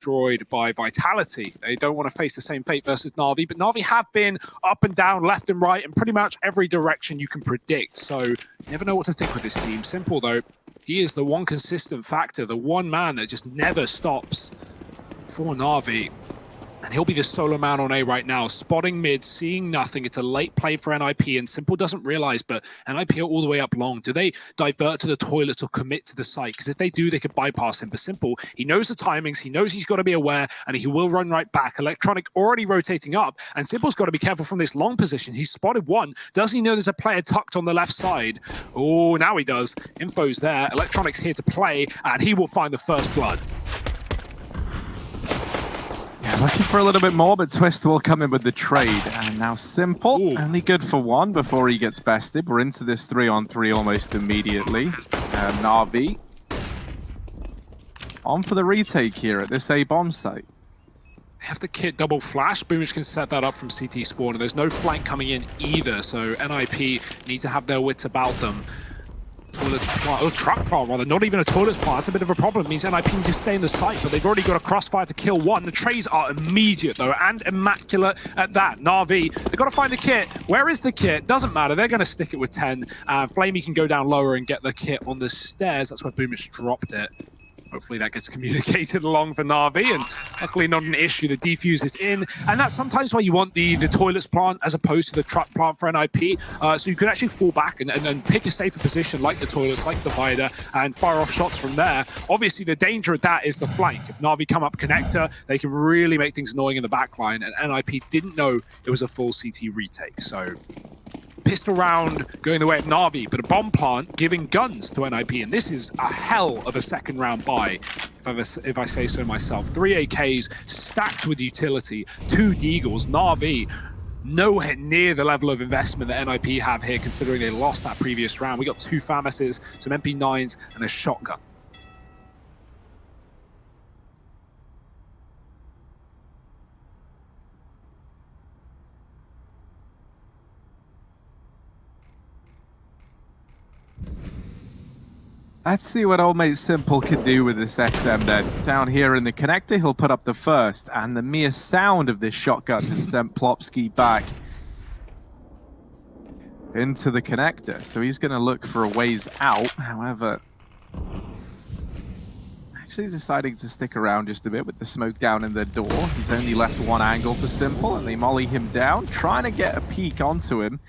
destroyed by Vitality. They don't want to face the same fate versus NAVI, but NAVI have been up and down, left and right, in pretty much every direction you can predict. So you never know what to think with this team. Simple though, he is the one consistent factor, the one man that just never stops for NAVI. And he'll be the solo man on A right now, spotting mid, seeing nothing. It's a late play for NiP, and Simple doesn't realize, but NiP are all the way up long. Do they divert to the toilets or commit to the site? Because if they do, they could bypass him. But Simple, he knows the timings, he knows he's got to be aware, and he will run right back. Electronic already rotating up, and Simple's got to be careful from this long position. He's spotted one. Does he know there's a player tucked on the left side? Oh, now he does. Info's there. Electronic's here to play, and he will find the first blood. Looking for a little bit more, but Twist will come in with the trade. And now Simple, only good for one before he gets bested. We're into this 3-on-3 almost immediately. NAVI on for the retake here at this A bomb site. They have the kit double flash. Boomich can set that up from CT spawn, and there's no flank coming in either, so NiP need to have their wits about them. Toilet plant, or truck plant rather, not even a toilet plant. It's a bit of a problem. It means NiP need to stay in the site, but they've already got a crossfire to kill one. The trades are immediate though, and immaculate at that. NAVI, they've got to find the kit. Where is the kit? Doesn't matter. They're going to stick it with 10. Flamey can go down lower and get the kit on the stairs. That's where Boomich dropped it. Hopefully that gets communicated along for NAVI, and luckily not an issue. The defuse is in, and that's sometimes why you want the toilets plant as opposed to the truck plant for NiP, so you can actually fall back and pick a safer position like the toilets, like the Divider, and fire off shots from there. Obviously the danger of that is the flank. If NAVI come up connector, they can really make things annoying in the backline, and NiP didn't know it was a full CT retake, so pistol round going the way of NAVI, but a bomb plant giving guns to NiP, and this is a hell of a second round buy, if I say so myself. 3 AKs stacked with utility, 2 Deagles. NAVI nowhere near the level of investment that NiP have here, considering they lost that previous round. We got 2 FAMASes, some MP9s, and a shotgun. Let's see what old mate Simple can do with this XM then. Down here in the connector, he'll put up the first, and the mere sound of this shotgun has sent Plopsky back into the connector. So he's going to look for a ways out. However, actually deciding to stick around just a bit with the smoke down in the door. He's only left one angle for Simple, and they molly him down, trying to get a peek onto him.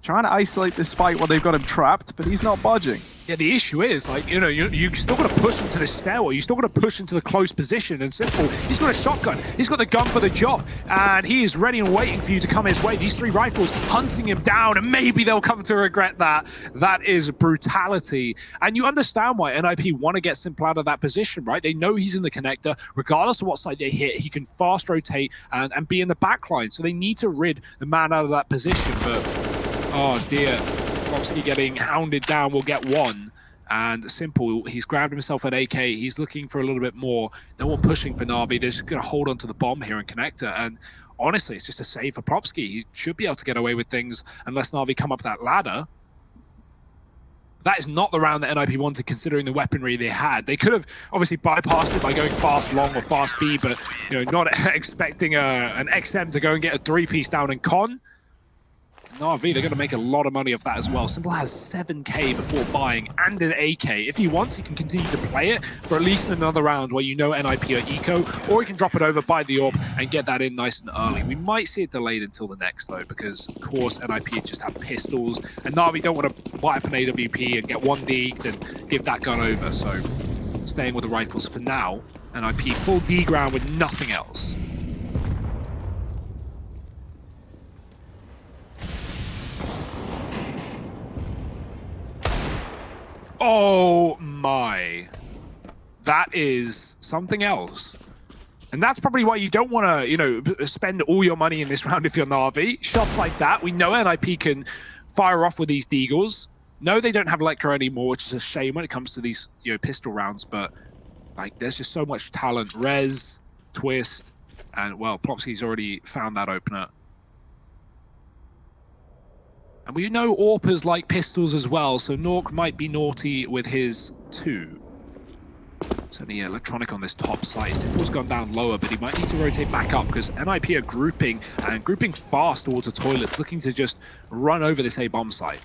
Trying to isolate this fight while they've got him trapped, but he's not budging. Yeah, the issue is, like, you know, you still got to push into the stairwell. You still got to push into the close position. And Simple, he's got a shotgun. He's got the gun for the job. And he is ready and waiting for you to come his way. These 3 rifles hunting him down, and maybe they'll come to regret that. That is brutality. And you understand why NiP want to get Simple out of that position, right? They know he's in the connector. Regardless of what side they hit, he can fast rotate and be in the backline. So they need to rid the man out of that position. But, oh dear. Plopsky getting hounded down will get one. And Simple, he's grabbed himself an AK. He's looking for a little bit more. No one pushing for NAVI. They're just going to hold on to the bomb here in connector. And honestly, it's just a save for Plopsky. He should be able to get away with things unless NAVI come up that ladder. That is not the round that NiP wanted, considering the weaponry they had. They could have obviously bypassed it by going fast long or fast B, but you know, not expecting an XM to go and get a 3-piece down in con. NAVI, they're going to make a lot of money off that as well. Simple has 7k before buying and an AK. If he wants, he can continue to play it for at least another round where you know NiP are eco, or he can drop it over, buy the AWP, and get that in nice and early. We might see it delayed until the next, though, because, of course, NiP just have pistols, and NAVI don't want to buy up an AWP and get 1 deagged and give that gun over, so staying with the rifles for now. NiP full D ground with nothing else. Oh my. That is something else. And that's probably why you don't want to, you know, spend all your money in this round if you're NAVI. Shots like that, we know NiP can fire off with these Deagles. No, they don't have Lecter anymore, which is a shame when it comes to these, you know, pistol rounds, but like there's just so much talent. Rez, Twist, and well, Plopsky's already found that opener. And we know AWPers like pistols as well, so Nork might be naughty with his too. Certainly Electronic on this top side. Simple's gone down lower, but he might need to rotate back up because NiP are grouping and grouping fast towards the toilets, looking to just run over this A bomb site.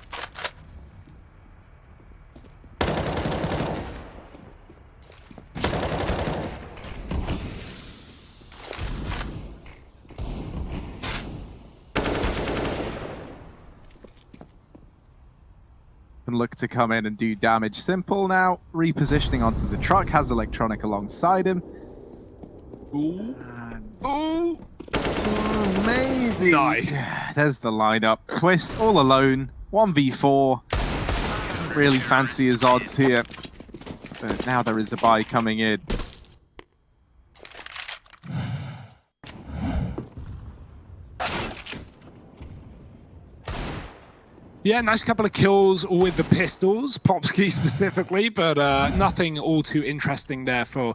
Can look to come in and do damage. Simple now, repositioning onto the truck, has Electronic alongside him. Ooh. Ooh. Maybe. Nice. There's the lineup. Twist all alone, 1v4. Really fancy his odds here. But now there is a buy coming in. Yeah, nice couple of kills with the pistols, Popsky specifically, but nothing all too interesting there for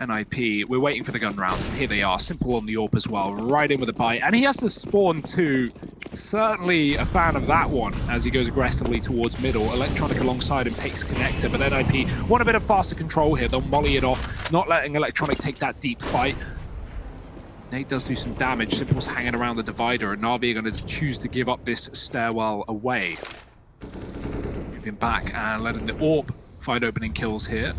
NiP. We're waiting for the gun rounds, and here they are. Simple on the AWP as well, right in with a bite. And he has to spawn too. Certainly a fan of that one as he goes aggressively towards middle. Electronic alongside him takes connector, but NiP want a bit of faster control here. They'll molly it off, not letting Electronic take that deep fight. Nate does do some damage. Simple's hanging around the divider, and NAVI are going to choose to give up this stairwell away. Moving back and letting the AWP find opening kills here.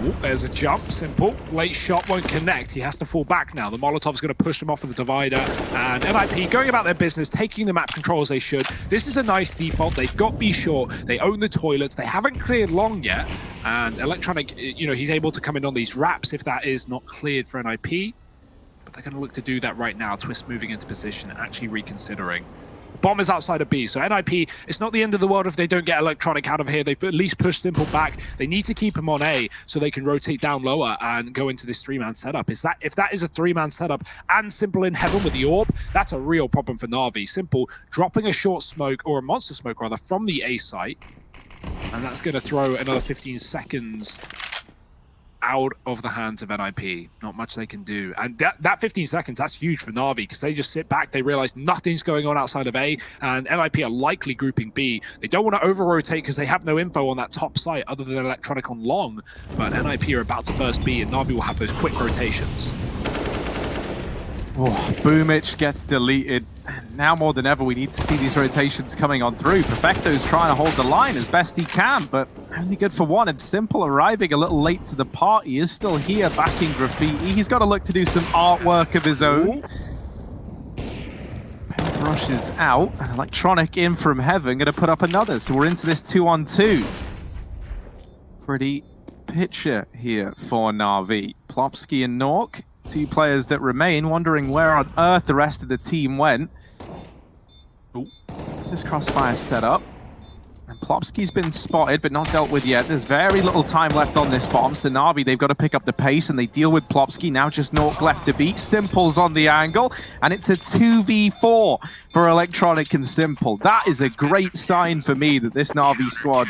Ooh, there's a jump. Simple. Late shot won't connect. He has to fall back now. The Molotov's going to push him off of the divider. And NiP going about their business, taking the map control as they should. This is a nice default. They've got B short. They own the toilets. They haven't cleared long yet. And Electronic, you know, he's able to come in on these wraps if that is not cleared for NiP. But they're going to look to do that right now. Twist moving into position, actually reconsidering. The bomb is outside of B, so NiP, it's not the end of the world if they don't get Electronic out of here. They've at least pushed Simple back. They need to keep him on A so they can rotate down lower and go into this three-man setup. If that is a three-man setup and Simple in heaven with the AWP, that's a real problem for NAVI. Simple dropping a short smoke, or a monster smoke rather, from the A site. And that's going to throw another 15 seconds out of the hands of NiP. Not much they can do. And that 15 seconds, that's huge for NAVI because they just sit back, they realize nothing's going on outside of A, and NiP are likely grouping B. They don't want to over-rotate because they have no info on that top site other than Electronic on long, but NiP are about to burst B, and NAVI will have those quick rotations. Oh, Boomich gets deleted. Now more than ever, we need to see these rotations coming on through. Perfecto's trying to hold the line as best he can, but only good for one. And Simple arriving a little late to the party is still here backing Graffiti. He's got to look to do some artwork of his own. Paintbrush is out, and Electronic in from heaven, going to put up another. So we're into this 2-on-2. Pretty picture here for Na'Vi. Plopsky and Nork, two players that remain, wondering where on earth the rest of the team went. Ooh. This crossfire set up. And Plopsky's been spotted, but not dealt with yet. There's very little time left on this bomb, so Na'Vi, they've got to pick up the pace, and they deal with Plopsky. Now just Nork left to beat. Simple's on the angle, and it's a 2v4 for Electronic and Simple. That is a great sign for me that this Na'Vi squad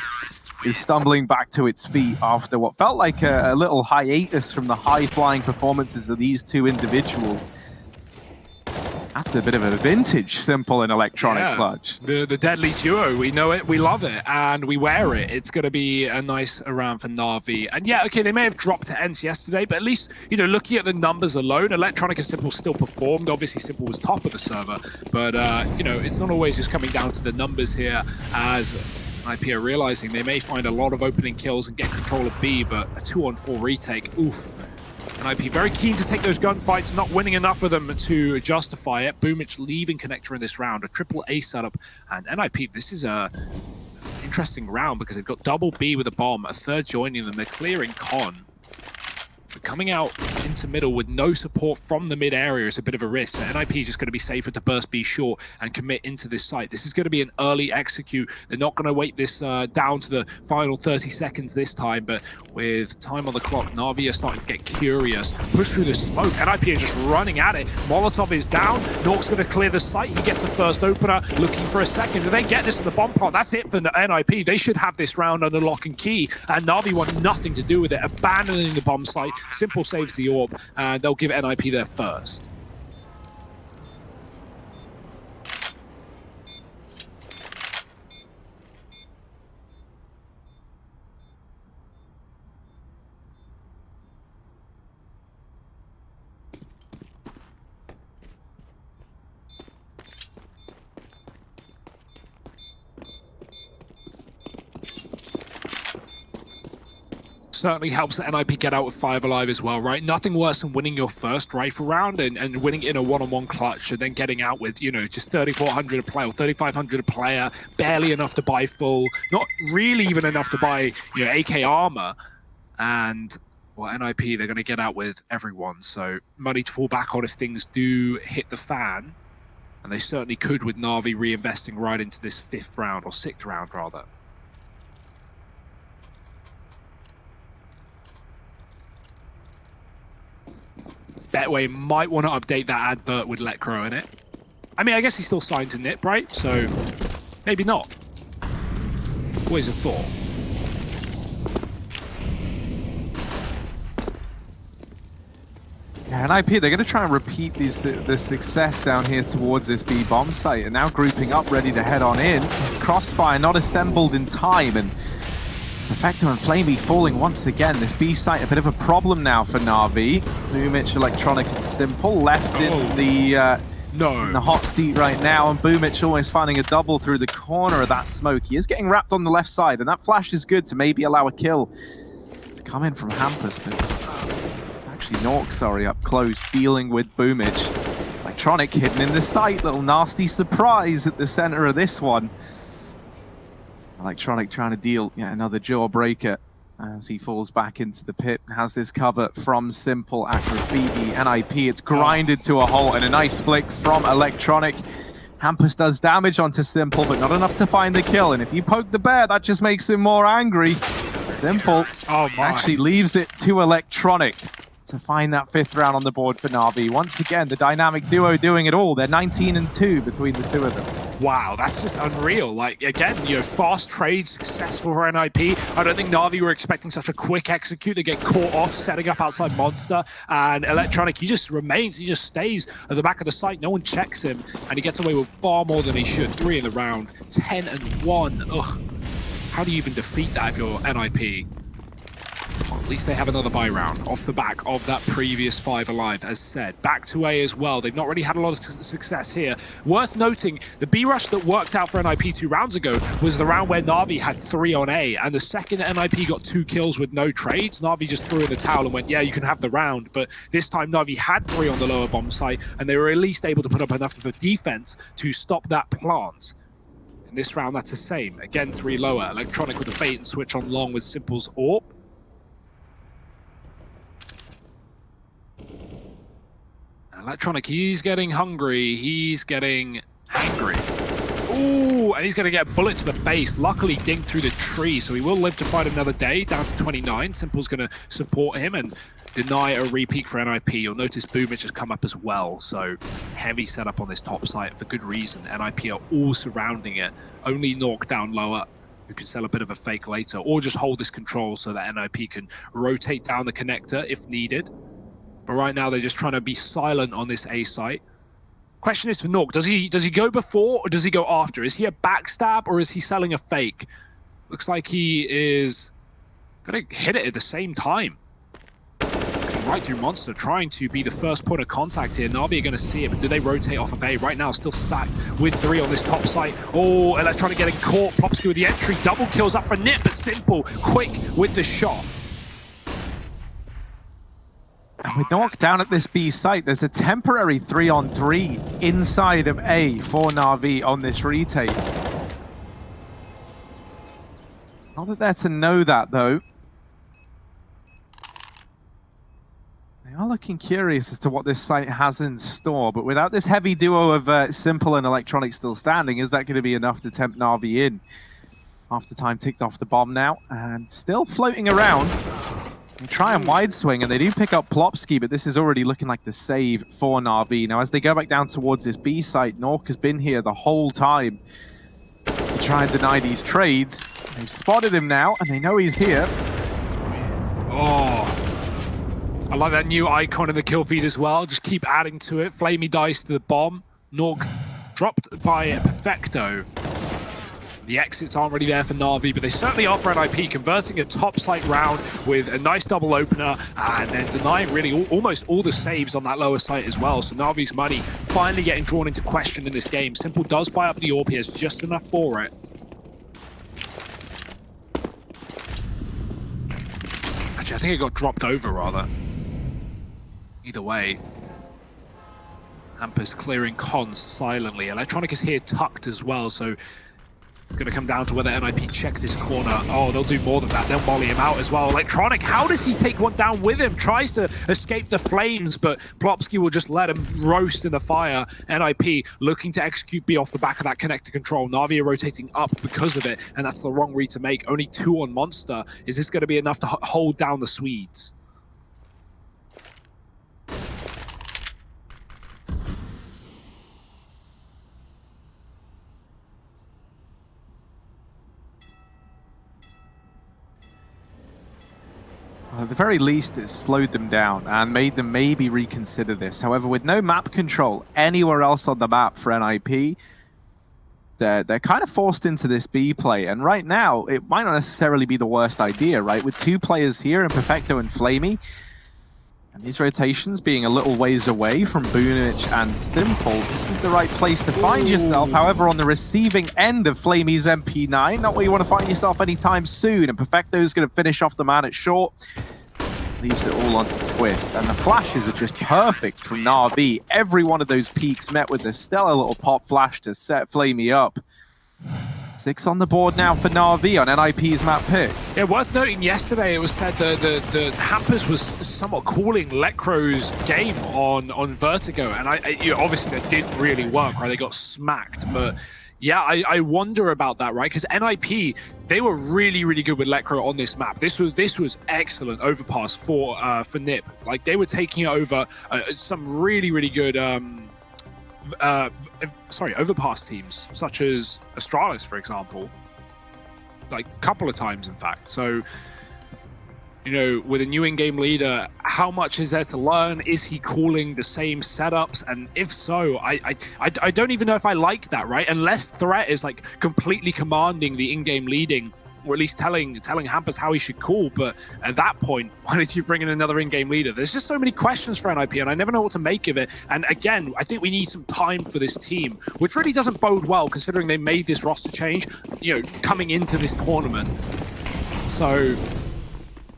is stumbling back to its feet after what felt like a little hiatus from the high-flying performances of these two individuals. That's a bit of a vintage Simple and Electronic clutch. The deadly duo, we know it, we love it, and we wear it. It's going to be a nice round for Na'Vi. And yeah, okay, they may have dropped to ends yesterday, but at least, you know, looking at the numbers alone, Electronic and Simple still performed. Obviously, Simple was top of the server, but, you know, it's not always just coming down to the numbers here as NiP are realizing they may find a lot of opening kills and get control of B, but a 2-on-4 retake, oof. NiP very keen to take those gunfights, not winning enough of them to justify it. Boomich leaving connector in this round, a triple A setup, and NiP, this is a interesting round because they've got double B with a bomb, a third joining them, they're clearing Con. But coming out into middle with no support from the mid area is a bit of a risk. So NiP is just going to be safer to burst B short and commit into this site. This is going to be an early execute. They're not going to wait this down to the final 30 seconds this time, but with time on the clock, Na'Vi are starting to get curious. Push through the smoke. NiP are just running at it. Molotov is down. Nork's going to clear the site. He gets a first opener, looking for a second. If they get this to the bomb pot, that's it for NiP. They should have this round under lock and key, and Na'Vi want nothing to do with it, abandoning the bomb site. Simple saves the AWP, and they'll give NiP their first. certainly helps the NiP get out with 5 alive as well, right? Nothing worse than winning your first rifle round and winning in a one-on-one clutch and then getting out with, you know, just 3,400 a player or 3,500 a player, barely enough to buy full, not really even enough to buy, you know, AK armor. And, well, NiP, they're going to get out with everyone. So money to fall back on if things do hit the fan. And they certainly could with NAVI reinvesting right into this 5th round, or 6th round, rather. Betway might want to update that advert with Let Crow in it. I mean, I guess he's still signed to NiP, right? So maybe not. Always a thought. Yeah, NiP, they're going to try and repeat this success down here towards this B bomb site, and now grouping up, ready to head on in. It's Crossfire not assembled in time, and Perfecto and Flamey falling once again. This B site a bit of a problem now for Na'Vi. Boomich, Electronic, and Simple left in the hot seat right now, and Boomich always finding a double through the corner of that smoke. He is getting wrapped on the left side, and that flash is good to maybe allow a kill to come in from Hampus, but Nork, sorry, up close, dealing with Boomich. Electronic hidden in the sight, little nasty surprise at the center of this one. Electronic trying to deal yet another jawbreaker as he falls back into the pit. Has this cover from Simple at Graffiti. NiP, it's grinded to a halt, and a nice flick from Electronic. Hampus does damage onto Simple, but not enough to find the kill, and if you poke the bear, that just makes him more angry. Simple actually leaves it to Electronic to find that 5th round on the board for Na'Vi. Once again, the dynamic duo doing it all. They're 19-2 between the two of them. Wow, that's just unreal. Like, again, you know, fast trade, successful for NiP. I don't think Na'Vi were expecting such a quick execute. They get caught off, setting up outside Monster, and Electronic, he just remains, he just stays at the back of the site. No one checks him, and he gets away with far more than he should. 3 in the round, 10-1. Ugh. How do you even defeat that if you're NiP? Well, at least they have another buy round off the back of that previous 5 alive, as said. Back to A as well. They've not really had a lot of success here. Worth noting, the B rush that worked out for NiP 2 rounds ago was the round where Na'Vi had 3 on A, and the second NiP got 2 kills with no trades, Na'Vi just threw in the towel and went, yeah, you can have the round. But this time Na'Vi had 3 on the lower bomb site, and they were at least able to put up enough of a defense to stop that plant. In this round, that's the same. Again, 3 lower. Electronic with a bait and switch on long with Simple's AWP. Electronic, he's getting hungry, he's getting angry. Ooh, and he's going to get a bullet to the face. Luckily, dinked through the tree, so he will live to fight another day, down to 29. Simple's going to support him and deny a repeat for NiP. You'll notice Boomich has come up as well, so heavy setup on this top site for good reason. NiP are all surrounding it. Only Nork down lower, who can sell a bit of a fake later, or just hold this control so that NiP can rotate down the connector if needed. But right now, they're just trying to be silent on this A site. Question is for Nork, does he go before or does he go after? Is he a backstab or is he selling a fake? Looks like he is going to hit it at the same time. Right through Monster, trying to be the first point of contact here. Na'Vi are going to see it, but do they rotate off of A? Right now, still stacked with 3 on this top site. Oh, Electronic getting caught. Plopsky with the entry. Double kills up for NiP, but Simple quick with the shot. And with Nork down at this B site, there's a temporary 3-on-3 inside of A for Na'Vi on this retake. Not that they're to know that, though. They are looking curious as to what this site has in store, but without this heavy duo of Simple and Electronic still standing, is that going to be enough to tempt Na'Vi in? Half the time ticked off the bomb now, and still floating around. They try and wide swing, and they do pick up Plopsky, but this is already looking like the save for Na'Vi. Now, as they go back down towards this B site, Nork has been here the whole time to try and deny these trades. They've spotted him now, and they know he's here. Oh, I like that new icon in the kill feed as well. Just keep adding to it. Flamey dice to the bomb. Nork dropped by Perfecto. The exits aren't really there for Na'Vi, but they certainly are for NiP, converting a top site round with a nice double opener and then denying really almost all the saves on that lower site as well. So Na'Vi's money finally getting drawn into question in this game. Simple does buy up the AWP, he has just enough for it. I think it got dropped over, rather. Either way. Hampus clearing cons silently. Electronic is here tucked as well, so it's going to come down to whether NiP check this corner. Oh, they'll do more than that. They'll molly him out as well. Electronic, how does he take one down with him? Tries to escape the flames, but Plopsky will just let him roast in the fire. NiP looking to execute B off the back of that connector control. NAVI are rotating up because of it, and that's the wrong read to make. Only 2 on Monster. Is this going to be enough to hold down the Swedes? At the very least, it slowed them down and made them maybe reconsider this. However, with no map control anywhere else on the map for NiP, they're kind of forced into this B play. And right now, it might not necessarily be the worst idea, right? With 2 players here in Perfecto and Flamey, and these rotations being a little ways away from Boonich and Simple, this is the right place to find yourself. However, on the receiving end of Flamey's MP9, not where you want to find yourself anytime soon. And Perfecto is going to finish off the man at short. Leaves it all onto Twist. And the flashes are just perfect from NAVI. Every one of those peaks met with a stellar little pop flash to set Flamey up. 6 on the board now for NAVI on NiP's map pick. Yeah, worth noting, yesterday it was said that the Hampers was somewhat calling Lecro's game on Vertigo, and obviously that didn't really work, right? They got smacked, but yeah, I wonder about that, right? Because NiP, they were really, really good with Lecro on this map. This was excellent overpass for NiP. Like, they were taking it over some really, really good overpass teams, such as Astralis, for example. Like, a couple of times, in fact. So, you know, with a new in-game leader, how much is there to learn? Is he calling the same setups? And if so, I don't even know if I like that, right? Unless Threat is like completely commanding the in-game leading, or at least telling Hampus how he should call. But at that point, why did you bring in another in-game leader? There's just so many questions for NiP, and I never know what to make of it. And again, I think we need some time for this team, which really doesn't bode well considering they made this roster change, you know, coming into this tournament. So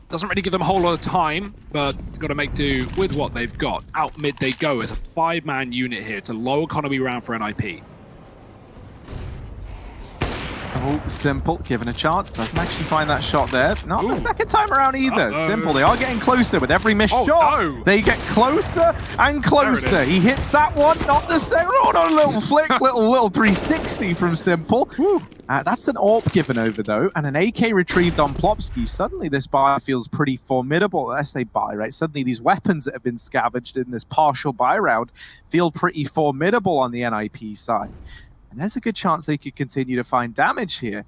doesn't really give them a whole lot of time, but got to make do with what they've got. Out mid they go as a 5-man unit here. It's a low economy round for NiP. Oh, Simple, given a chance. Doesn't actually find that shot there. Not the second time around either. Simple, they are getting closer with every missed shot. No. They get closer and closer. He hits that one, not the second. Oh, no, little flick, little 360 from Simple. That's an AWP given over, though, and an AK retrieved on Plopsky. Suddenly, this buy feels pretty formidable. I say buy, right? Suddenly, these weapons that have been scavenged in this partial buy round feel pretty formidable on the NiP side. And there's a good chance they could continue to find damage here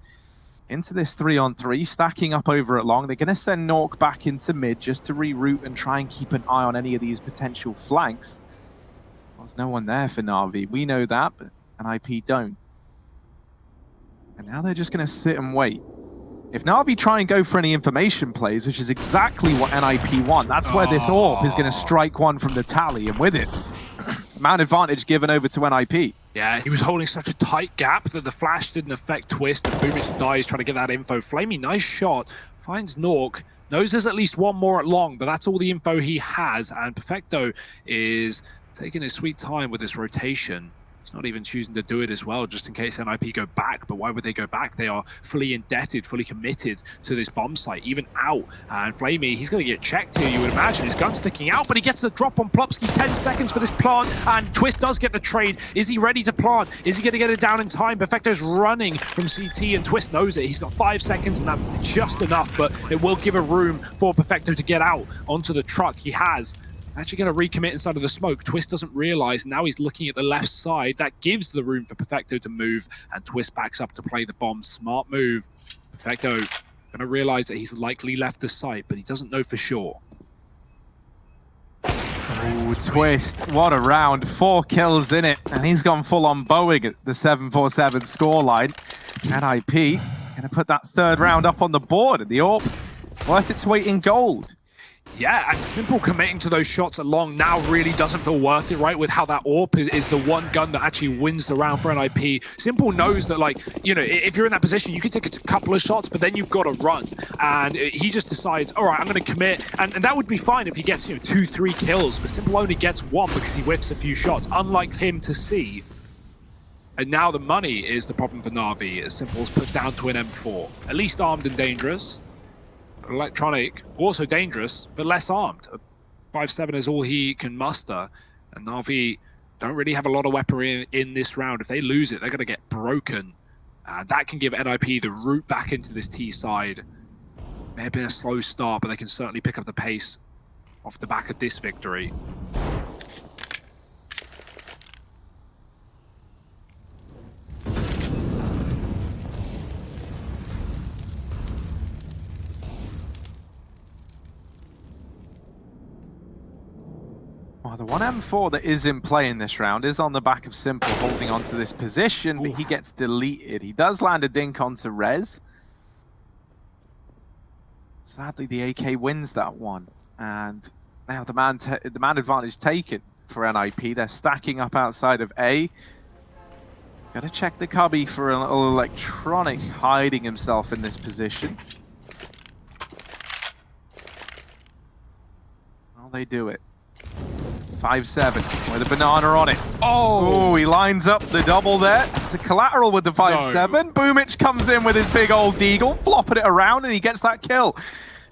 into this 3-on-3, stacking up over at long. They're going to send Nork back into mid just to reroute and try and keep an eye on any of these potential flanks. Well, there's no one there for NAVI. We know that, but NiP don't. And now they're just going to sit and wait. If NAVI try and go for any information plays, which is exactly what NiP want, that's where this AWP is going to strike one from the tally, and with it, man advantage given over to NiP. Yeah, he was holding such a tight gap that the flash didn't affect Twist, and Boomich dies trying to get that info. Flamey, nice shot, finds Nork, knows there's at least one more at long, but that's all the info he has, and Perfecto is taking his sweet time with this rotation. He's not even choosing to do it as well, just in case NiP go back. But why would they go back? They are fully indebted, fully committed to this bomb site, even out. And Flamey, he's going to get checked here, you would imagine. His gun's sticking out, but he gets the drop on Plopsky. 10 seconds for this plant, and Twist does get the trade. Is he ready to plant? Is he going to get it down in time? Perfecto's running from CT, and Twist knows it. He's got 5 seconds, and that's just enough, but it will give a room for Perfecto to get out onto the truck. He has. Actually going to recommit inside of the smoke. Twist doesn't realize. Now he's looking at the left side. That gives the room for Perfecto to move, and Twist backs up to play the bomb. Smart move. Perfecto going to realize that he's likely left the site, but he doesn't know for sure. Oh, Twist, what a round. 4 kills in it, and he's gone full on Boeing at the 7-4-7 scoreline. NiP going to put that 3rd round up on the board, and the AWP worth its weight in gold. Yeah, and Simple committing to those shots at long now really doesn't feel worth it, right? With how that AWP is the one gun that actually wins the round for NiP. Simple knows that, like, you know, if you're in that position, you can take a couple of shots, but then you've got to run. And he just decides, all right, I'm going to commit. And that would be fine if he gets, you know, 2-3 kills, but Simple only gets one because he whiffs a few shots, unlike him to see. And now the money is the problem for NAVI, as Simple's put down to an M4. At least armed and dangerous. Electronic, also dangerous, but less armed. 5-7 is all he can muster. And NAVI don't really have a lot of weaponry in this round. If they lose it, they're going to get broken. That can give NiP the route back into this T side. May have been a slow start, but they can certainly pick up the pace off the back of this victory. Well, the 1M4 that is in play in this round is on the back of Simple, holding on to this position, but he gets deleted. He does land a dink onto Rez. Sadly, the AK wins that one. And now the man advantage taken for NiP. They're stacking up outside of A. Gotta check the cubby for an Electronic hiding himself in this position. Well, they do it. 5-7 with a banana on it. Oh, he lines up the double there. It's a collateral with the 5-7. No. Boomich comes in with his big old deagle, flopping it around, and he gets that kill.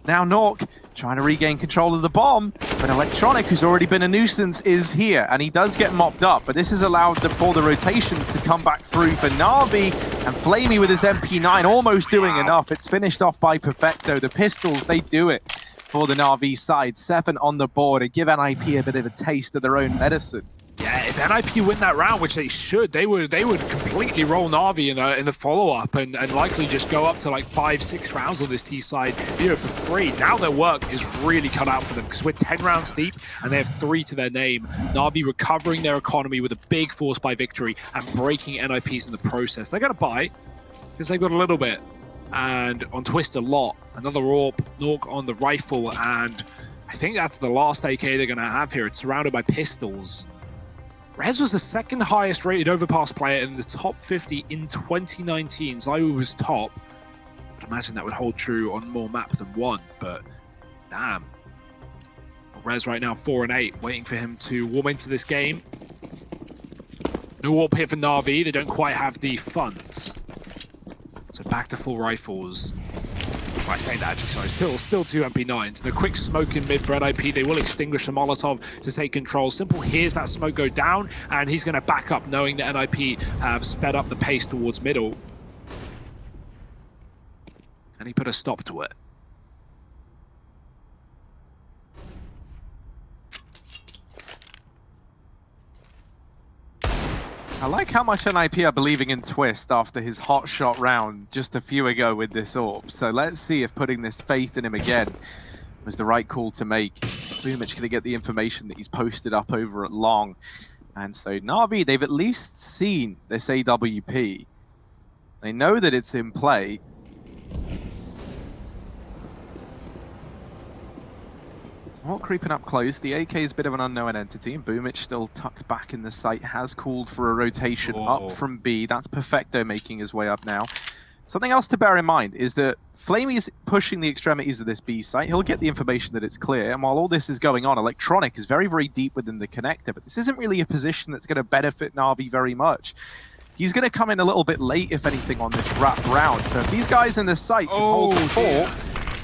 Now Nork trying to regain control of the bomb, but Electronic, who's already been a nuisance, is here, and he does get mopped up, but this has allowed for the rotations to come back through for NAVI, and Flamey with his MP9 almost doing enough. It's finished off by Perfecto. The pistols, they do it for the NAVI side. 7 on the board and give NiP a bit of a taste of their own medicine. Yeah, if NiP win that round, which they should, they would completely roll NAVI in the follow-up and likely just go up to like 5-6 rounds on this T side, you know, for free. Now their work is really cut out for them because we're 10 rounds deep and they have 3 to their name. NAVI recovering their economy with a big force by victory and breaking NiPs in the process. They're going to buy because they've got a little bit. And on Twist a lot. Another AWP, Nork on the rifle, and I think that's the last AK they're going to have here. It's surrounded by pistols. Rez was the second highest rated Overpass player in the top 50 in 2019. Zywoo was top. I'd imagine that would hold true on more maps than one, but damn. Rez right now 4-8, waiting for him to warm into this game. No AWP here for NAVI. They don't quite have the funds. So back to full rifles. By saying that, actually, sorry, still 2 MP9s. The quick smoke in mid for NiP. They will extinguish the Molotov to take control. Simple hears that smoke go down, and he's going to back up, knowing that NiP have sped up the pace towards middle. And he put a stop to it. I like how much NiP are believing in Twist after his hot shot round just a few ago with this AWP. So let's see if putting this faith in him again was the right call to make. Boomich going to get the information that he's posted up over at long. And so NAVI, they've at least seen this AWP. They know that it's in play. Not creeping up close. The AK is a bit of an unknown entity, and Boomich still tucked back in the site, has called for a rotation up from B. That's Perfecto making his way up now. Something else to bear in mind is that Flamey is pushing the extremities of this B site. He'll get the information that it's clear, and while all this is going on, Electronic is very, very deep within the connector, but this isn't really a position that's going to benefit NAVI very much. He's going to come in a little bit late, if anything, on this wrap round. So if these guys in the site can hold the fort,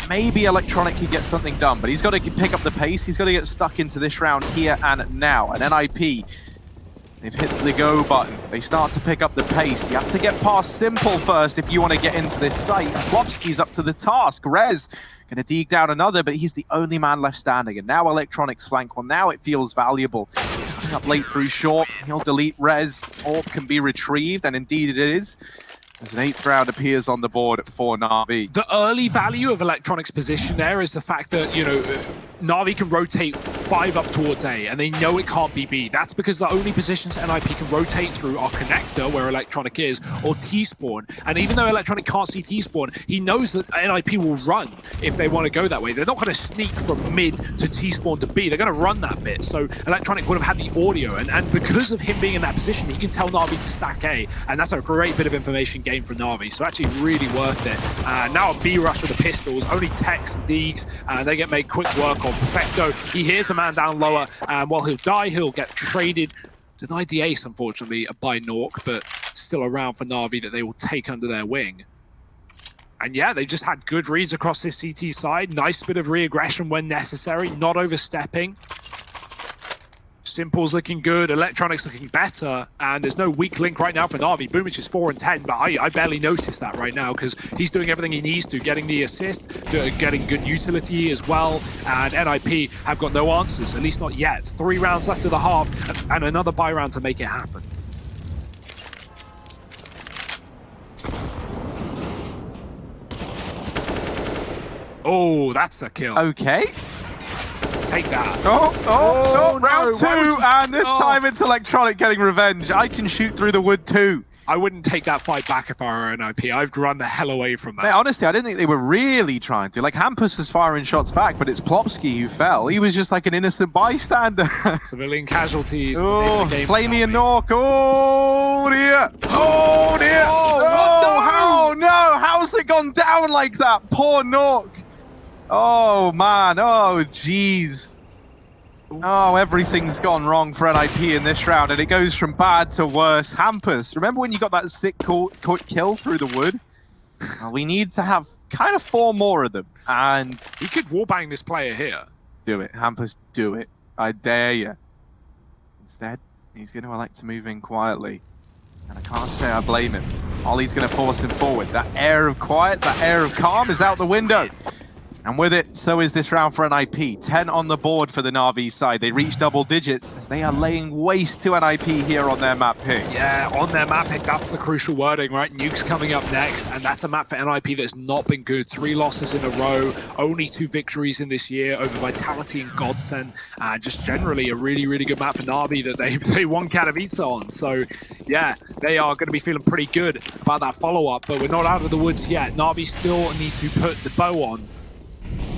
maybe Electronic can get something done, but he's got to pick up the pace. He's got to get stuck into this round here and now. And NiP, they've hit the go button. They start to pick up the pace. You have to get past Simple first if you want to get into this site. Flopsky's up to the task. Rez going to dig down another, but he's the only man left standing. And now Electronic's flank, well, now it feels valuable. Coming up late through short, he'll delete Rez. AWP can be retrieved, and indeed it is. As an 8th round appears on the board for NAVI. The early value of Electronic's position there is the fact that, you know, Na'Vi can rotate 5 up towards A, and they know it can't be B. That's because the only positions NiP can rotate through are connector, where Electronic is, or T-spawn. And even though Electronic can't see T-spawn, he knows that NiP will run if they want to go that way. They're not going to sneak from mid to T-spawn to B. They're going to run that bit. So Electronic would have had the audio, and because of him being in that position, he can tell Na'Vi to stack A, and that's a great bit of information gained for Na'Vi. So actually really worth it. Now a B rush with the pistols, only Tex and Deegs, they get made quick work of. Perfecto, he hears the man down lower, and while he'll die, he'll get traded. Denied the ace, unfortunately, by Nork, but still around for Na'Vi that they will take under their wing. And yeah, they just had good reads across this CT side. Nice bit of re-aggression when necessary, not overstepping. Simple's looking good, Electronic's looking better, and there's no weak link right now for Na'Vi. Boomich is 4 and 10, but I barely noticed that right now because he's doing everything he needs to, getting the assist, getting good utility as well, and NiP have got no answers, at least not yet. 3 rounds left of the half, and another buy round to make it happen. Oh, that's a kill. Okay. Take that. Oh, round no, 2, and this time it's Electronic getting revenge. I can shoot through the wood too. I wouldn't take that fight back if I were NiP. I've run the hell away from that. Mate, honestly, I didn't think they were really trying to. Like, Hampus was firing shots back, but it's Plopsky who fell. He was just like an innocent bystander. Civilian casualties. Oh, Flamey and Nork. Oh, dear. Oh, dear. Oh, no. How's it gone down like that? Poor Nork. Oh, man. Oh, jeez. Oh, everything's gone wrong for NiP in this round, and it goes from bad to worse. Hampus, remember when you got that sick kill through the wood? Well, we need to have kind of 4 more of them, and... We could wallbang this player here. Do it, Hampus, do it. I dare you. Instead, he's going to elect to move in quietly, and I can't say I blame him. Ollie's going to force him forward. That air of quiet, that air of calm is out the window. And with it, so is this round for NiP. 10 on the board for the Na'Vi side. They reach double digits as they are laying waste to NiP here on their map pick. Yeah, on their map pick, that's the crucial wording, right? Nuke's coming up next, and that's a map for NiP that's not been good. 3 losses in a row, only 2 victories in this year over Vitality and Godsend. Just generally a really, really good map for Na'Vi that they won Katowice on. So, yeah, they are going to be feeling pretty good about that follow-up, but we're not out of the woods yet. Na'Vi still need to put the bow on.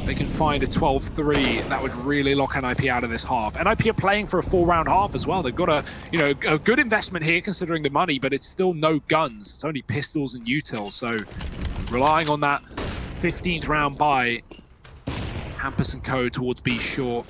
They can find a 12-3, that would really lock NiP out of this half. NiP are playing for a 4-round half as well. They've got a good investment here considering the money, but it's still no guns. It's only pistols and util, so relying on that 15th round buy, Hampus and co towards B short.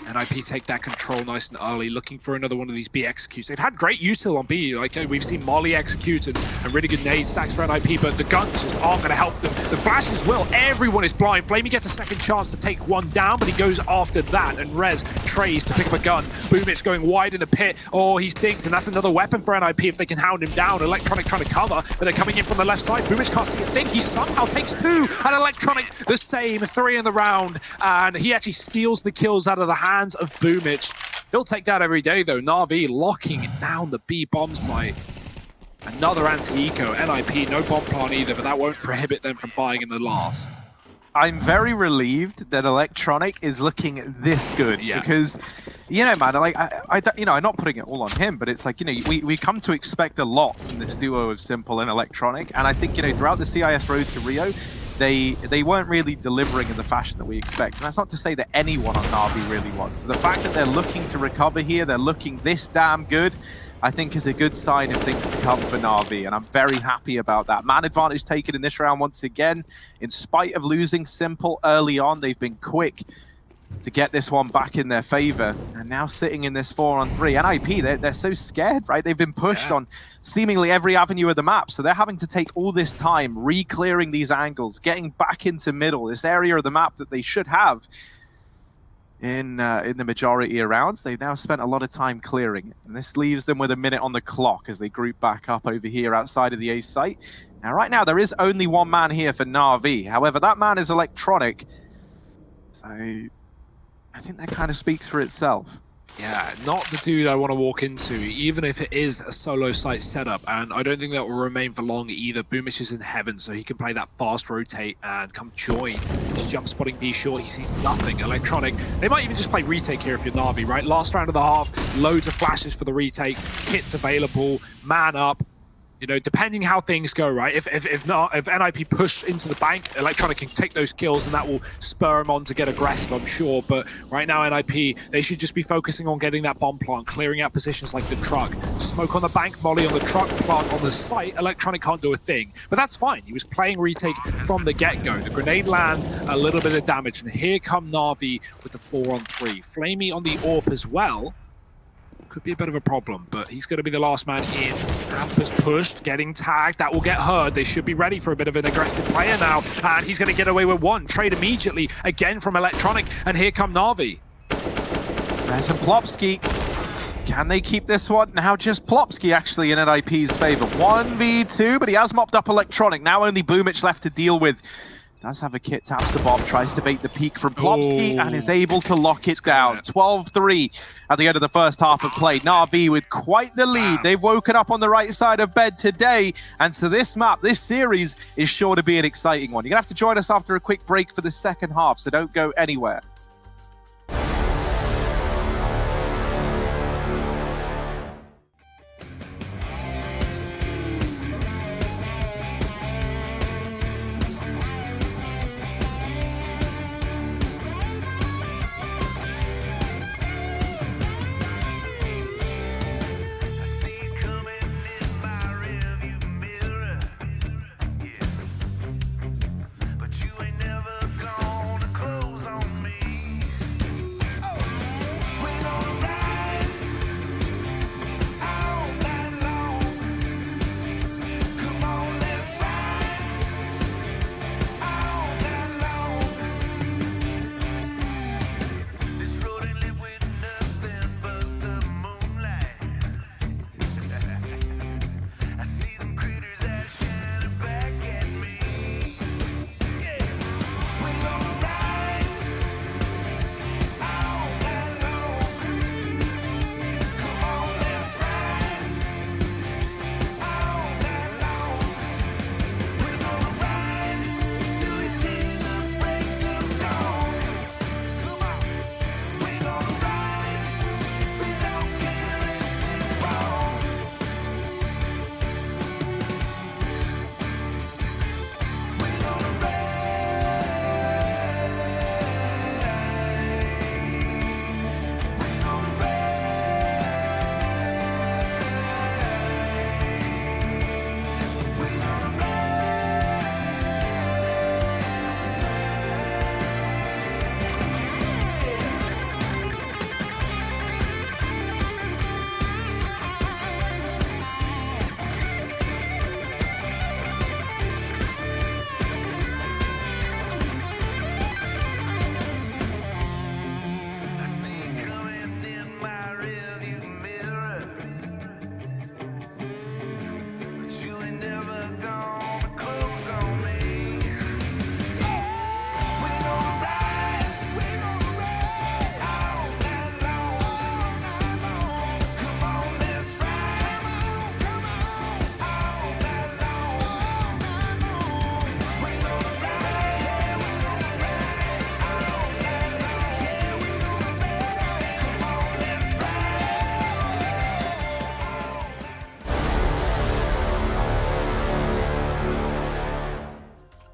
NiP take that control nice and early, looking for another one of these B executes. They've had great util on B, like we've seen Molly execute and really good nade stacks for NiP, but the guns just aren't going to help them. The flashes will. Everyone is blind. Flamey gets a second chance to take one down, but he goes after that, and Rez trays to pick up a gun. Boomich going wide in the pit. Oh, he's dinked, and that's another weapon for NiP if they can hound him down. Electronic trying to cover, but they're coming in from the left side. Boomich can't see a thing. He somehow takes 2, and Electronic the same, 3 in the round, and he actually steals the kills out of the hands of Boomich. He'll take that every day though. Na'Vi locking it down the B bomb site. Another anti-eco. NiP, no bomb plant either, but that won't prohibit them from buying in the last. I'm very relieved that Electronic is looking this good, because, you know, man, like, I'm not putting it all on him, but it's like, you know, we come to expect a lot from this duo of Simple and Electronic, and I think, you know, throughout the CIS road to Rio, they weren't really delivering in the fashion that we expect. And that's not to say that anyone on Na'Vi really was. So the fact that they're looking to recover here, they're looking this damn good, I think is a good sign of things to come for Na'Vi, and I'm very happy about that. Man advantage taken in this round once again. In spite of losing Simple early on, they've been quick to get this one back in their favor, and now sitting in this 4-on-3. NiP, they're so scared, right? They've been pushed on seemingly every avenue of the map, so they're having to take all this time re-clearing these angles, getting back into middle, this area of the map that they should have in the majority of rounds. They've now spent a lot of time clearing it, and this leaves them with a minute on the clock as they group back up over here outside of the A site. Now, right now, there is only one man here for Na'Vi. However, that man is Electronic, so I think that kind of speaks for itself. Yeah, not the dude I want to walk into, even if it is a solo site setup, and I don't think that will remain for long either. Boomich is in heaven, so he can play that fast rotate and come join. He's jump spotting B short, he sees nothing. Electronic, they might even just play retake here if you're Na'Vi, right? Last round of the half, loads of flashes for the retake, kits available, man up. You know, depending how things go, right? If NiP push into the bank, Electronic can take those kills and that will spur him on to get aggressive, I'm sure. But right now, NiP, they should just be focusing on getting that bomb plant, clearing out positions like the truck. Smoke on the bank, molly on the truck, plant on the site. Electronic can't do a thing. But that's fine. He was playing retake from the get-go. The grenade lands, a little bit of damage. And here come Na'Vi with the 4-on-3. Flamey on the AWP as well. Could be a bit of a problem, but he's going to be the last man in. Hampus pushed, getting tagged. That will get heard. They should be ready for a bit of an aggressive player now. And he's going to get away with one. Trade immediately, again from Electronic. And here come Na'Vi. There's a Plopsky. Can they keep this one? Now just Plopsky actually in NiP's favor. 1v2, but he has mopped up Electronic. Now only Boomich left to deal with. Does have a kit, taps the bomb, tries to bait the peak from Plopsky and is able to lock it down. 12-3 at the end of the first half of play. Na'Vi with quite the lead. They've woken up on the right side of bed today. And so this map, this series is sure to be an exciting one. You're going to have to join us after a quick break for the second half, so don't go anywhere.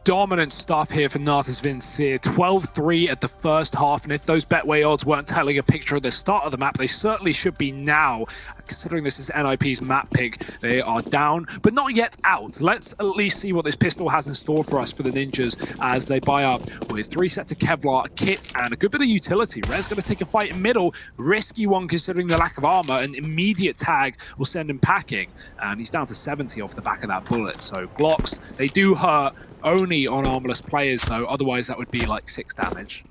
Dominant stuff here for Natas Vincere. 12-3 at the first half, and if those Betway odds weren't telling a picture at the start of the map, they certainly should be now. Considering this is NiP's map pick, they are down, but not yet out. Let's at least see what this pistol has in store for us for the Ninjas as they buy up with 3 sets of Kevlar, a kit, and a good bit of utility. Rez going to take a fight in middle. Risky one considering the lack of armor. An immediate tag will send him packing, and he's down to 70 off the back of that bullet. So Glocks, they do hurt. Only on armorless players though, otherwise that would be like 6 damage.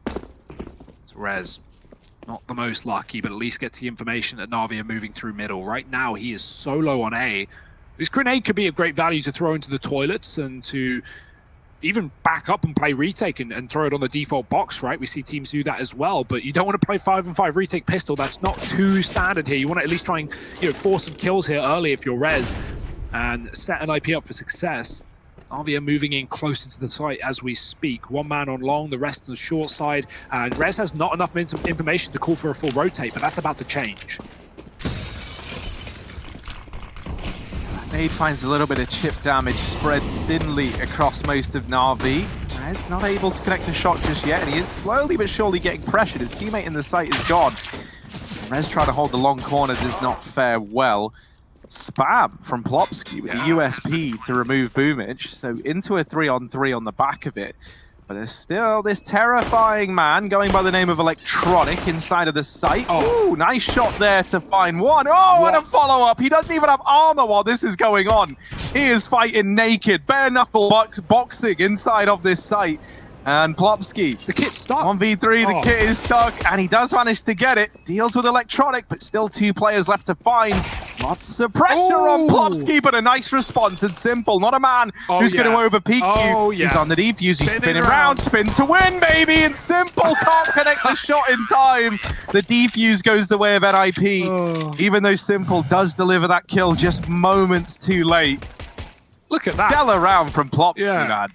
So Rez, not the most lucky, but at least gets the information that Na'Vi are moving through middle. Right now he is solo on A. This grenade could be of great value to throw into the toilets and to, even back up and play retake and throw it on the default box, right? We see teams do that as well, but you don't want to play 5-on-5 retake pistol. That's not too standard here. You want to at least try and force some kills here early if you're Rez and set an IP up for success. NAVI are moving in closer to the site as we speak. One man on long, the rest on the short side, and Rez has not enough information to call for a full rotate, but that's about to change. Nade finds a little bit of chip damage spread thinly across most of NAVI. Rez not able to connect the shot just yet, and he is slowly but surely getting pressured. His teammate in the site is gone. Rez trying to hold the long corner does not fare well. Spam from Plopsky with the USP to remove Boomage, so into a 3-on-3 on the back of it. But there's still this terrifying man going by the name of Electronic inside of the site. Oh, ooh, nice shot there to find one. Oh, and a follow-up. He doesn't even have armor while this is going on. He is fighting naked, bare-knuckle boxing inside of this site. And Plopsky, the kit's stuck. 1v3, the kit is stuck, and he does manage to get it. Deals with Electronic, but still 2 players left to find. Lots of pressure on Plopsky, but a nice response. It's simple. Not a man who's going to overpeak you. He's on the defuse. He's spinning around. Spin to win, baby. And Simple can't connect the shot in time. The defuse goes the way of NiP, even though Simple does deliver that kill just moments too late. Look at that. Stellar round from Plopsky, man.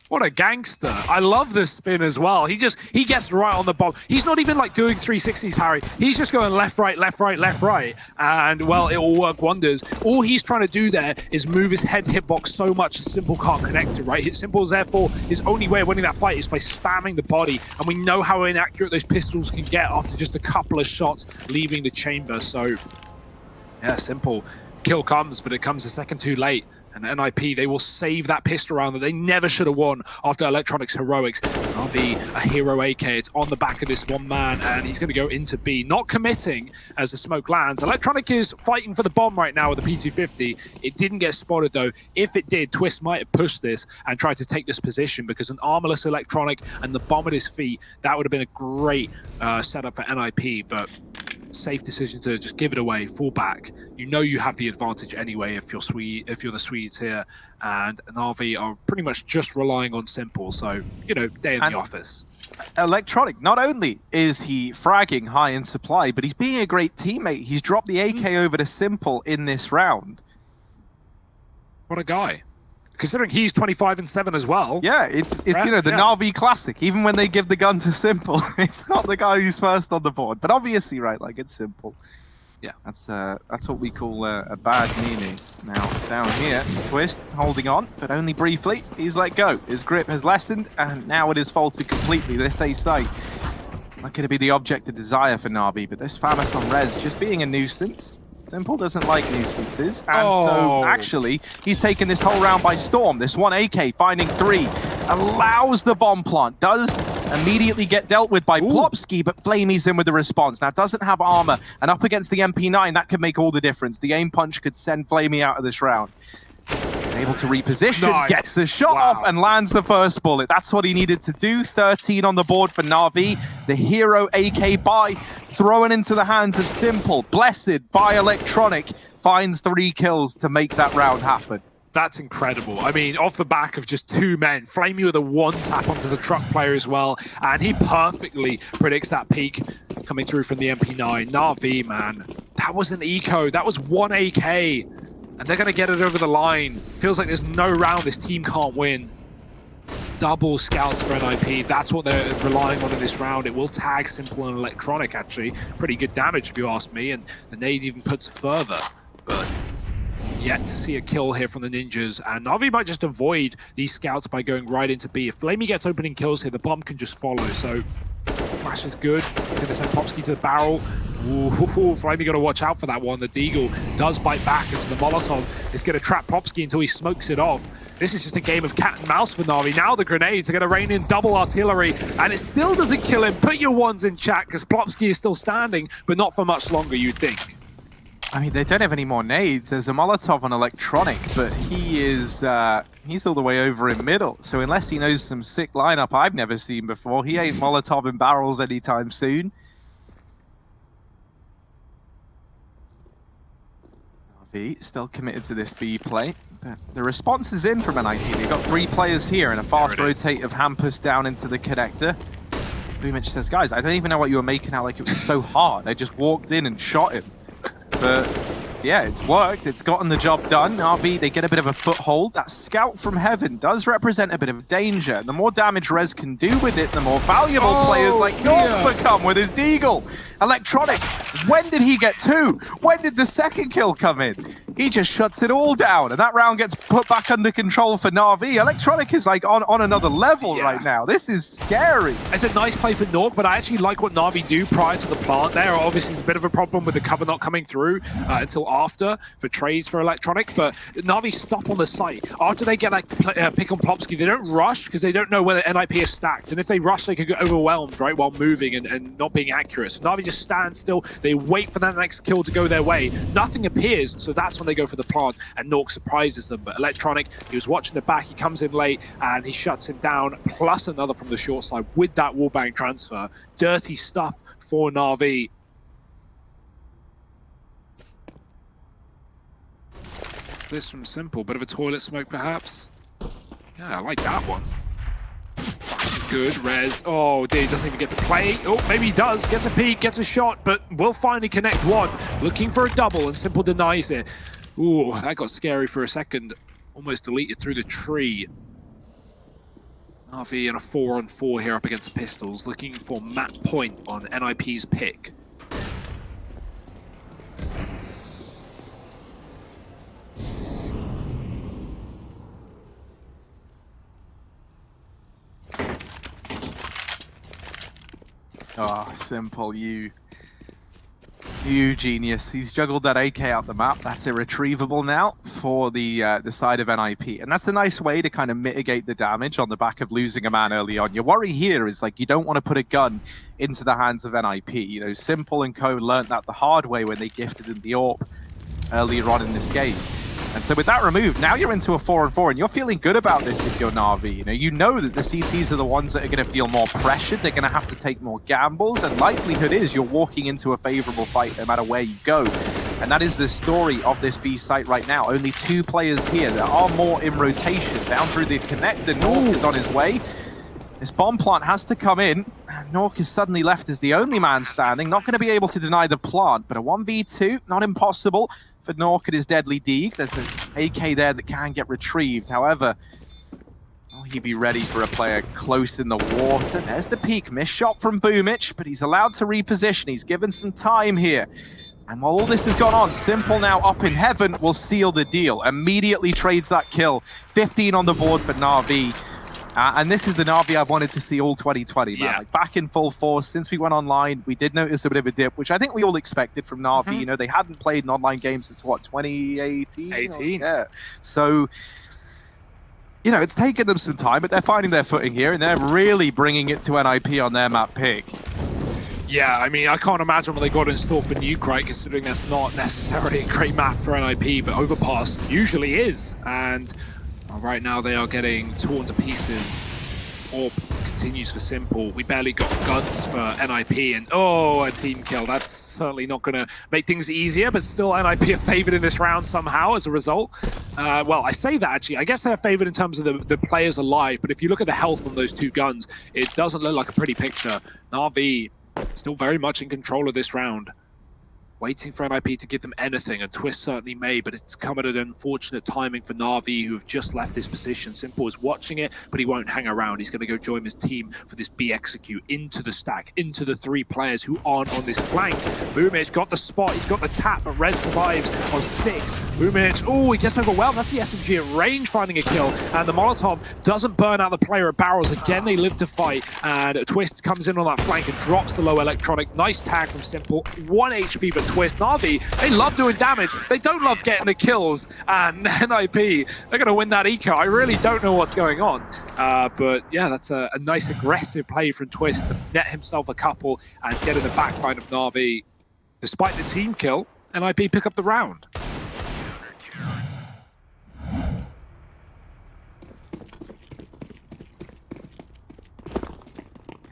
What a gangster. I love this spin as well. He gets right on the bomb. He's not even like doing 360s, Harry. He's just going left, right, left, right, left, right. And well, it will work wonders. All he's trying to do there is move his head hitbox so much that Simple can't connect it, right? Simple's therefore, his only way of winning that fight is by spamming the body. And we know how inaccurate those pistols can get after just a couple of shots leaving the chamber. So, yeah, Simple. Kill comes, but it comes a second too late. And NiP, they will save that pistol round that they never should have won after Electronic's heroics. NAVI, a hero AK, it's on the back of this one man, and he's going to go into B, not committing as the smoke lands. Electronic is fighting for the bomb right now with the P250. It didn't get spotted, though. If it did, Twist might have pushed this and tried to take this position, because an armorless Electronic and the bomb at his feet, that would have been a great setup for NiP, but safe decision to just give it away, fall back. You know you have the advantage anyway if you're the Swedes here, and NAVI are pretty much just relying on Simple, so day in the office. Electronic, not only is he fragging high in supply, but he's being a great teammate. He's dropped the AK over to Simple in this round. What a guy. Considering he's 25-7 as well. Yeah, it's the NAVI classic. Even when they give the gun to Simple, it's not the guy who's first on the board. But obviously, right, like, it's Simple. Yeah, that's what we call a bad meaning. Now, down here, Twist holding on, but only briefly. He's let go. His grip has lessened, and now it is faulted completely. This A site. Not going to be the object of desire for NAVI, but this Famas on Rez just being a nuisance. Simple doesn't like nuisances, and so actually he's taken this whole round by storm. This one AK finding 3 allows the bomb plant, does immediately get dealt with by Plopsky, but Flamey's in with the response. Now doesn't have armor, and up against the MP9, that could make all the difference. The aim punch could send Flamey out of this round. Able to reposition, gets the shot off, and lands the first bullet. That's what he needed to do. 13 on the board for NAVI. The hero AK buy thrown into the hands of Simple. Blessed by Electronic. Finds 3 kills to make that round happen. That's incredible. I mean, off the back of just 2 men, Flamey with a 1-tap onto the truck player as well, and he perfectly predicts that peak coming through from the MP9. NAVI, man, that was an eco. That was 1 AK. And they're going to get it over the line. Feels like there's no round this team can't win. Double scouts for NiP. That's what they're relying on in this round. It will tag Simple and Electronic, actually. Pretty good damage, if you ask me. And the nade even puts further. But yet to see a kill here from the Ninjas. And NAVI might just avoid these scouts by going right into B. If Flamey gets opening kills here, the bomb can just follow. So flash is good. He's going to send Popsky to the barrel. Ooh, Flamey got to watch out for that one. The Deagle does bite back, and so the Molotov is going to trap Popsky until he smokes it off. This is just a game of cat and mouse for NAVI. Now the grenades are going to rain in double artillery, and it still doesn't kill him. Put your ones in chat, because Plopsky is still standing, but not for much longer, you'd think. I mean, they don't have any more nades. There's a Molotov on Electronic, but he's all the way over in middle. So unless he knows some sick lineup I've never seen before, he ain't Molotov in barrels anytime soon. NAVI still committed to this B play. But the response is in from NiP. They've got 3 players here and a fast rotate of Hampus down into the connector. Boomich says, guys, I don't even know what you were making out like it was so hard. I just walked in and shot him. But yeah, it's worked. It's gotten the job done. NAVI, they get a bit of a foothold. That scout from heaven does represent a bit of danger. The more damage Rez can do with it, the more valuable players like North become with his Deagle. Electronic, when did he get 2? When did the second kill come in? He just shuts it all down, and that round gets put back under control for NAVI. Electronic is like on another level right now. This is scary. It's a nice play for Nork, but I actually like what NAVI do prior to the plant there. Obviously, it's a bit of a problem with the cover not coming through until after for trades for Electronic, but NAVI stop on the site. After they get that pick on Plopsky, they don't rush because they don't know whether NiP is stacked, and if they rush, they could get overwhelmed, right, while moving and not being accurate. So NAVI just stand still. They wait for that next kill to go their way. Nothing appears, so that's when they go for the plant, and Nork surprises them. But Electronic, he was watching the back, he comes in late, and he shuts him down, plus another from the short side with that wallbang transfer. Dirty stuff for NAVI. What's this from Simple? Bit of a toilet smoke, perhaps? Yeah, I like that one. Good, Rez. Oh, dear, he doesn't even get to play. Oh, maybe he does. Gets a peek, gets a shot, but will finally connect one. Looking for a double, and Simple denies it. Ooh, that got scary for a second. Almost deleted through the tree. NAVI in a 4-on-4 here up against the Pistols, looking for map point on NiP's pick. Oh, Simple, you genius. He's juggled that AK out the map. That's irretrievable now for the side of NiP. And that's a nice way to kind of mitigate the damage on the back of losing a man early on. Your worry here is like you don't want to put a gun into the hands of NiP. You know, Simple and co learned that the hard way when they gifted in the AWP earlier on in this game. And so with that removed, now you're into a 4-on-4, and you're feeling good about this if you're NAVI. You know that the CTs are the ones that are going to feel more pressured. They're going to have to take more gambles, and likelihood is you're walking into a favorable fight no matter where you go. And that is the story of this B site right now. Only 2 players here. There are more in rotation. Down through the connector, Nork is on his way. This bomb plant has to come in. Nork is suddenly left as the only man standing. Not going to be able to deny the plant, but a 1v2, not impossible for Nork at his deadly Deeg. There's an AK there that can get retrieved. However, will he be ready for a player close in the water? There's the peak. Missed shot from Boomich, but he's allowed to reposition. He's given some time here. And while all this has gone on, Simple now up in heaven will seal the deal. Immediately trades that kill. 15 on the board for NAVI. And this is the NAVI I've wanted to see all 2020, man. Yeah. Like back in full force. Since we went online, we did notice a bit of a dip, which I think we all expected from NAVI. You know, they hadn't played an online game since, what, 2018? 18. Yeah. So, you know, it's taken them some time, but they're finding their footing here, and they're really bringing it to NiP on their map pick. Yeah, I mean, I can't imagine what they got in store for Nuke, right, considering that's not necessarily a great map for NiP, but Overpass usually is. And right now they are getting torn to pieces. AWP continues for Simple. We barely got guns for NiP, and oh, a team kill. That's certainly not going to make things easier, but still NiP are favored in this round somehow as a result. Well, I say that actually. I guess they're favored in terms of the players alive, but if you look at the health on those 2 guns, it doesn't look like a pretty picture. NAVI still very much in control of this round. Waiting for NiP to give them anything, and Twist certainly may, but it's come at an unfortunate timing for NAVI, who have just left this position. Simple is watching it, but he won't hang around. He's going to go join his team for this B execute into the stack, into the 3 players who aren't on this flank. Boomich got the spot, he's got the tap, but Rez survives on 6. Boomich, oh, he gets overwhelmed. That's the SMG at range finding a kill, and the Molotov doesn't burn out the player at barrels. Again, they live to fight, and Twist comes in on that flank and drops the low Electronic. Nice tag from Simple. 1 HP, but Twist. NAVI, they love doing damage. They don't love getting the kills. And NiP, they're going to win that eco. I really don't know what's going on. But yeah, that's a nice aggressive play from Twist to net himself a couple and get in the backline of NAVI. Despite the team kill, NiP pick up the round.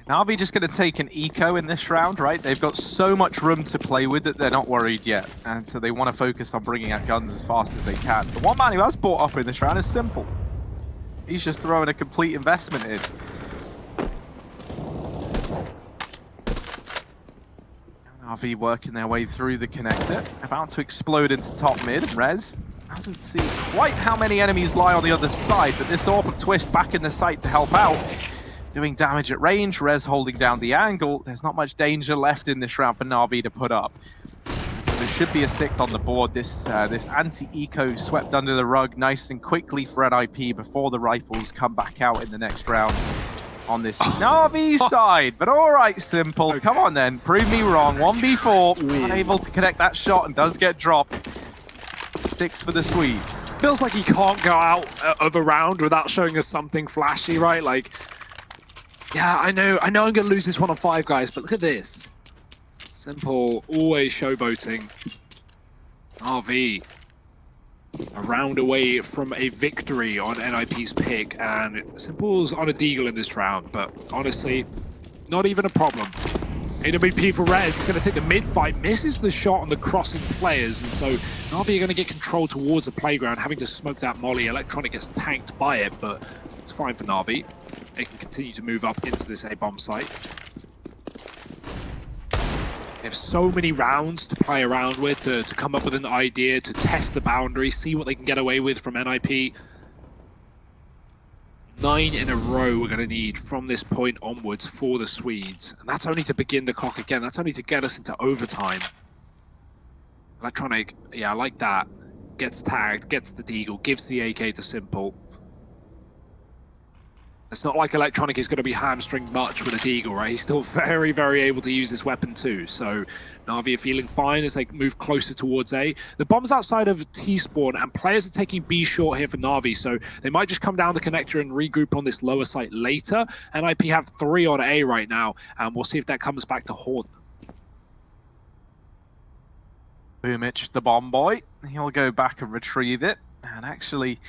NAVI just going to take an eco in this round, right? They've got so much room to play with that they're not worried yet. And so they want to focus on bringing out guns as fast as they can. The one man who has bought up in this round is Simple. He's just throwing a complete investment in. NAVI working their way through the connector. About to explode into top mid. Rez hasn't seen quite how many enemies lie on the other side, but this Orb of Twist back in the site to help out. Doing damage at range, Rez holding down the angle. There's not much danger left in this round for NAVI to put up. So there should be a 6th on the board. This anti-eco swept under the rug nice and quickly for NiP before the rifles come back out in the next round on this NAVI side. But all right, Simple. Okay. Come on then. Prove me wrong. 1v4. Unable to connect that shot and does get dropped. 6 for the Swedes. Feels like he can't go out of a round without showing us something flashy, right? Like, yeah, I know I'm going to lose this one on 5, guys, but look at this. Simple, always showboating. RV, a round away from a victory on NiP's pick, and Simple's on a deagle in this round, but honestly, not even a problem. AWP for Rez is going to take the mid fight, misses the shot on the crossing players, and so NAVI are going to get control towards the playground, having to smoke that molly. Electronic gets tanked by it, but it's fine for NAVI. They can continue to move up into this A-bomb site. They have so many rounds to play around with, to come up with an idea, to test the boundary, see what they can get away with from NiP. 9 in a row we're going to need from this point onwards for the Swedes. And that's only to begin the clock again. That's only to get us into overtime. Electronic, yeah, I like that. Gets tagged, gets the deagle, gives the AK to Simple. It's not like Electronic is going to be hamstringed much with a deagle, right? He's still very, very able to use this weapon too. So NAVI are feeling fine as they move closer towards A. The bomb's outside of T-spawn, and players are taking B short here for NAVI, so they might just come down the connector and regroup on this lower site later. NiP have 3 on A right now, and we'll see if that comes back to haunt them. Boomich, the bomb boy, he'll go back and retrieve it, and actually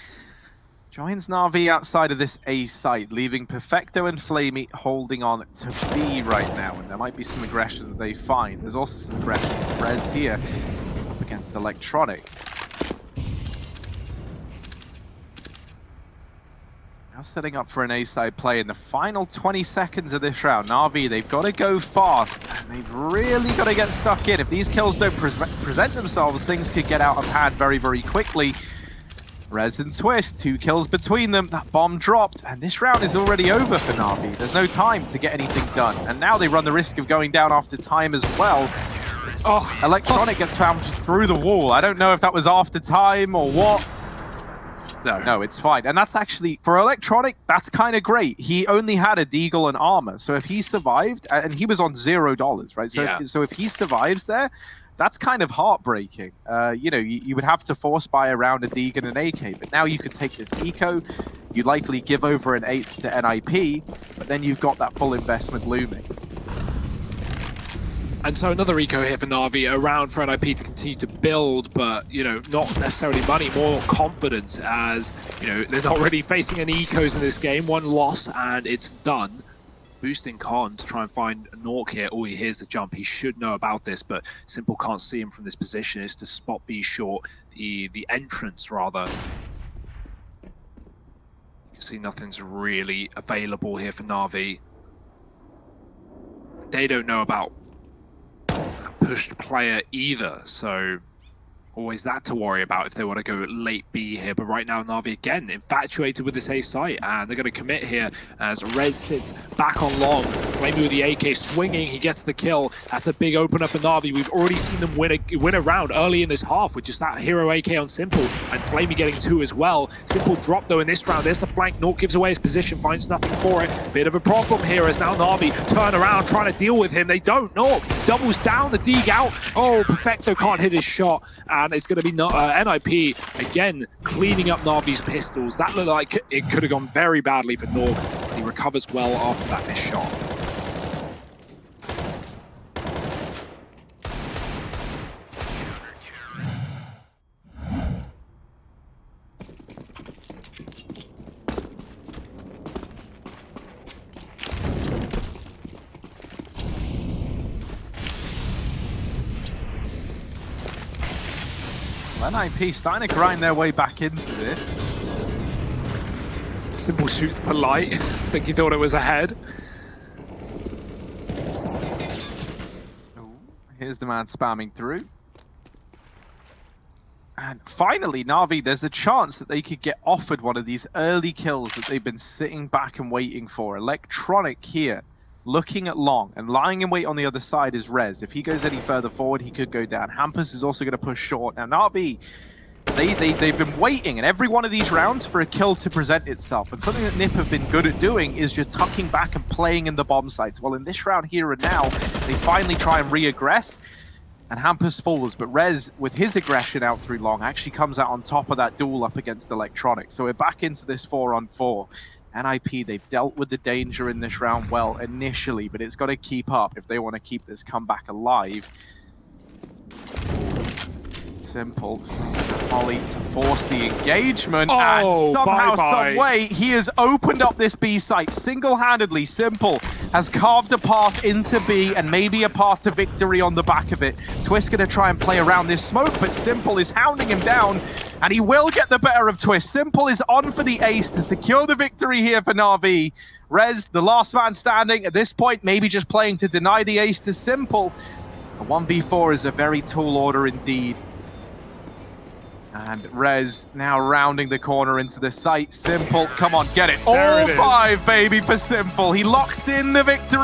joins NAVI outside of this A site, leaving Perfecto and Flamey holding on to B right now, and there might be some aggression that they find. There's also some aggression from Rez here up against Electronic. Now setting up for an A side play in the final 20 seconds of this round. NAVI, they've got to go fast, and they've really got to get stuck in. If these kills don't present themselves, things could get out of hand very, very quickly. Rez and Twist, 2 kills between them. That bomb dropped, and this round is already over for NAVI. There's no time to get anything done, and now they run the risk of going down after time as well. Electronic gets found through the wall. I don't know if that was after time or what. No, it's fine. And that's actually, for Electronic, that's kind of great. He only had a deagle and armor, so if he survived, and he was on $0, right? So, so if he survives there, that's kind of heartbreaking. You know, you would have to force buy around a Deeg and an AK, but now you could take this eco, you likely give over an 8th to NiP, but then you've got that full investment looming. And so another eco here for NAVI, around for NiP to continue to build, but, you know, not necessarily money, more confidence, as, you know, they're not really facing any ecos in this game. 1 loss and it's done. Boosting Con to try and find Nork here. Oh, he hears the jump. He should know about this, but Simple can't see him from this position. It's to spot B short, the entrance rather. You can see nothing's really available here for NAVI. They don't know about a pushed player either, so always that to worry about if they want to go late B here. But right now NAVI again infatuated with this A site, and they're going to commit here as Rez sits back on long. Flamey with the AK swinging, he gets the kill. That's a big opener for NAVI. We've already seen them win a round early in this half with just that hero AK on Simple, and Flamey getting 2 as well. Simple drop though in this round. There's the flank. Nork gives away his position, finds nothing for it. Bit of a problem here as now NAVI turn around trying to deal with him. They don't. Nork doubles down, the Deeg out. Oh, Perfecto can't hit his shot, and it's going to be NiP again cleaning up NAVI's pistols. That looked like it could have gone very badly for Nork. He recovers well after that missed shot. Well, NiP starting to grind their way back into this. Simple shoots the light. I think he thought it was ahead. Ooh, here's the man spamming through. And finally, NAVI, there's a chance that they could get offered one of these early kills that they've been sitting back and waiting for. Electronic here, looking at Long, and lying in wait on the other side is Rez. If he goes any further forward, he could go down. Hampus is also going to push short. Now, NAVI, they've been waiting in every one of these rounds for a kill to present itself. And something that NiP have been good at doing is just tucking back and playing in the bomb sites. Well, in this round here and now, they finally try and re-aggress. And Hampus falls, but Rez, with his aggression out through Long, actually comes out on top of that duel up against Electronic. So we're back into this 4-on-4. NiP, they've dealt with the danger in this round well initially, but it's got to keep up if they want to keep this comeback alive. Simple. Molly to force the engagement, and somehow, some way, he has opened up this B site single-handedly. Simple has carved a path into B and maybe a path to victory on the back of it. Twist gonna try and play around this smoke, but Simple is hounding him down, and he will get the better of Twist. Simple is on for the ace to secure the victory here for NAVI. Rez, the last man standing, at this point, maybe just playing to deny the ace to Simple. A 1v4 is a very tall order indeed. And Rez now rounding the corner into the site. Simple, come on, get it. All 5, baby, for Simple. He locks in the victory.